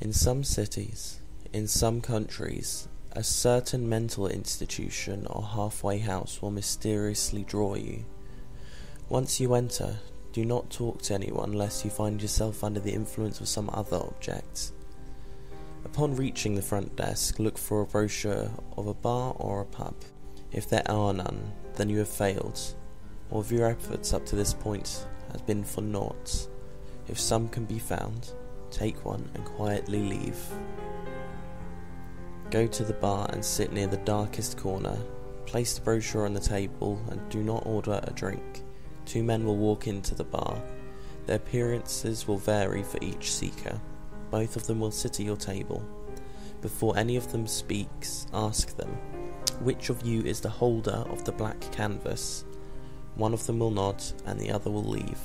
In some cities, in some countries, a certain mental institution or halfway house will mysteriously draw you. Once you enter, do not talk to anyone lest you find yourself under the influence of some other object. Upon reaching the front desk, look for a brochure of a bar or a pub. If there are none, then you have failed. All of your efforts up to this point has been for naught. If some can be found, take one and quietly leave. Go to the bar and sit near the darkest corner. Place the brochure on the table and do not order a drink. 2 men will walk into the bar. Their appearances will vary for each seeker. Both of them will sit at your table. Before any of them speaks, ask them, which of you is the holder of the black canvas? One of them will nod and the other will leave.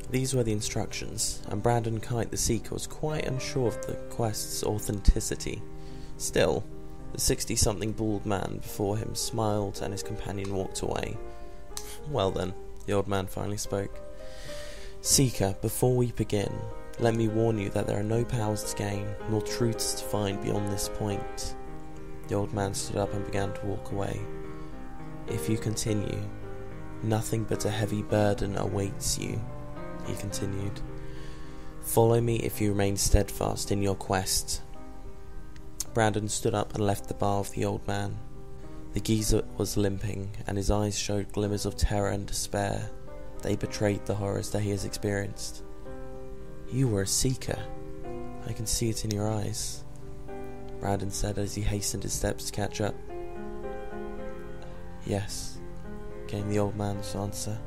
These were the instructions, and Brandon Kite the Seeker was quite unsure of the quest's authenticity. Still, the 60-something bald man before him smiled and his companion walked away. Well then, the old man finally spoke. Seeker, before we begin, let me warn you that there are no powers to gain, nor truths to find beyond this point. The old man stood up and began to walk away. If you continue, nothing but a heavy burden awaits you, he continued. Follow me if you remain steadfast in your quest. Brandon stood up and left the bar with the old man. The geezer was limping, and his eyes showed glimmers of terror and despair. They betrayed the horrors that he has experienced. You were a seeker. I can see it in your eyes, Brandon said as he hastened his steps to catch up. Yes, came the old man's answer.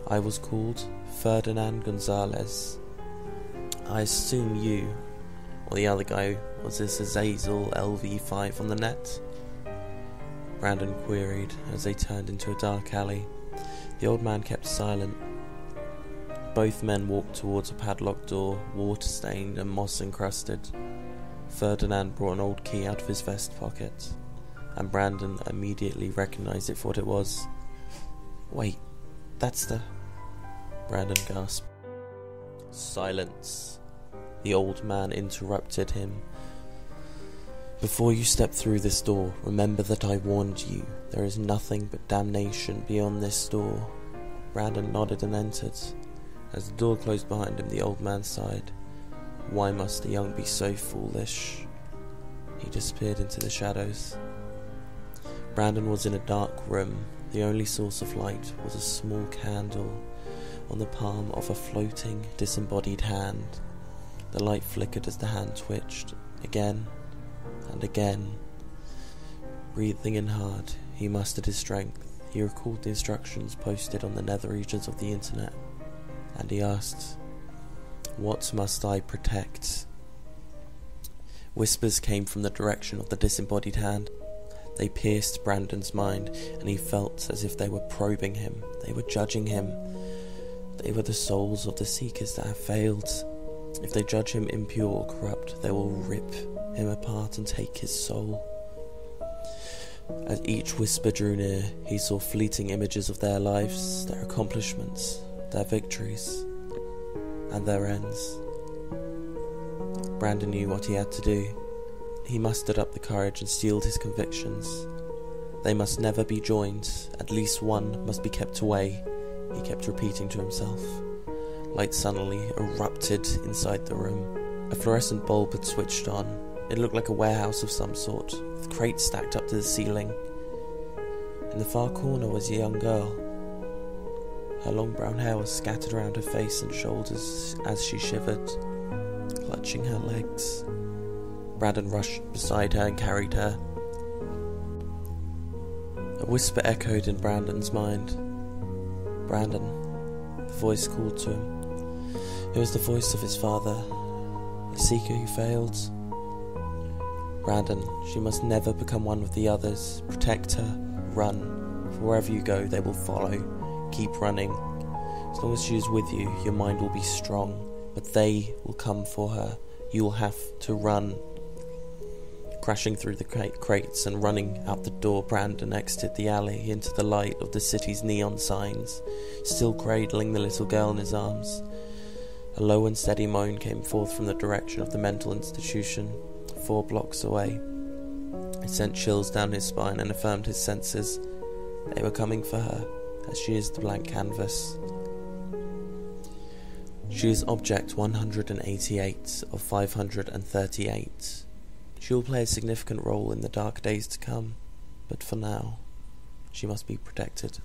I was called Ferdinand Gonzalez. I assume you, or the other guy, was this Azazel LV5 on the net? Brandon queried as they turned into a dark alley. The old man kept silent. Both men walked towards a padlocked door, water-stained and moss-encrusted. Ferdinand brought an old key out of his vest pocket, and Brandon immediately recognized it for what it was. Wait, that's the... Brandon gasped. Silence. The old man interrupted him. Before you step through this door, remember that I warned you. There is nothing but damnation beyond this door. Brandon nodded and entered. As the door closed behind him, the old man sighed. Why must the young be so foolish? He disappeared into the shadows. Brandon was in a dark room. The only source of light was a small candle on the palm of a floating, disembodied hand. The light flickered as the hand twitched, again and again. Breathing in hard, he mustered his strength. He recalled the instructions posted on the nether regions of the internet, and he asked, what must I protect? Whispers came from the direction of the disembodied hand. They pierced Brandon's mind, and he felt as if they were probing him. They were judging him. They were the souls of the seekers that have failed. If they judge him impure or corrupt, they will rip him apart and take his soul. As each whisper drew near, he saw fleeting images of their lives, their accomplishments, their victories, and their ends. Brandon knew what he had to do. He mustered up the courage and steeled his convictions. They must never be joined. At least one must be kept away, he kept repeating to himself. Light suddenly erupted inside the room. A fluorescent bulb had switched on. It looked like a warehouse of some sort, with crates stacked up to the ceiling. In the far corner was a young girl. Her long brown hair was scattered around her face and shoulders as she shivered, clutching her legs. Brandon rushed beside her and carried her. A whisper echoed in Brandon's mind. Brandon, the voice called to him. It was the voice of his father, the seeker who failed. Brandon, she must never become one with the others. Protect her, run. For wherever you go, they will follow. Keep running. As long as she is with you, your mind will be strong. But they will come for her. You will have to run. Crashing through the crates and running out the door, Brandon exited the alley into the light of the city's neon signs, still cradling the little girl in his arms. A low and steady moan came forth from the direction of the mental institution, 4 blocks away. It sent chills down his spine and affirmed his senses. They were coming for her, as she is the blank canvas. She is object 188 of 538. She will play a significant role in the dark days to come, but for now, she must be protected.